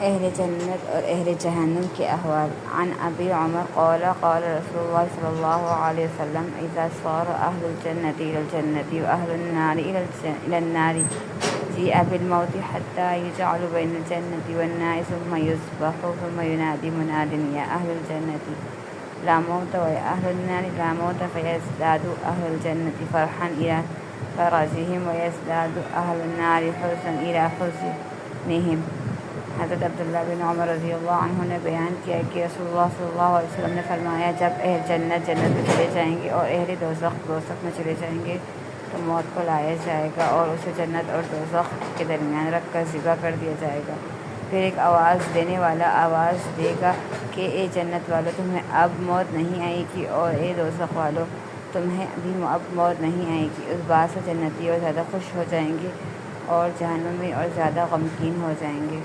اہل جنت اور اہل جہنم کے احوال۔ عن ابی عمر قال قال رسول اللہ صلی اللہ علیہ وسلم اذا صار اہل الجنة الى الجنة واہل النار الى النار جیء بالموت حتى يجعل بين الجنة والنار ثم يصبح ثم ينادي مناد يا اہل الجنة لا موت ويا اہل النار لا موت فيزداد اہل الجنة فرحا الى فرحهم ويزداد اہل النار حزنا الى حزنهم۔ حضرت عبداللہ بن عمر رضی اللہ عنہ نے بیان کیا کہ رسول اللہ صلی اللہ علیہ وسلم نے فرمایا، جب اہل جنت جنت میں چلے جائیں گے اور اہل دوزخ دوزخ میں چلے جائیں گے تو موت کو لایا جائے گا اور اسے جنت اور دوزخ کے درمیان رکھ کر ذبح کر دیا جائے گا۔ پھر ایک آواز دینے والا آواز دے گا کہ اے جنت والو، تمہیں اب موت نہیں آئے گی، اور اے دوزخ والو، تمہیں بھی اب موت نہیں آئے گی۔ اس بات سے جنتی اور زیادہ خوش ہو جائیں گے اور جہنمی اور زیادہ غمگین ہو جائیں گے۔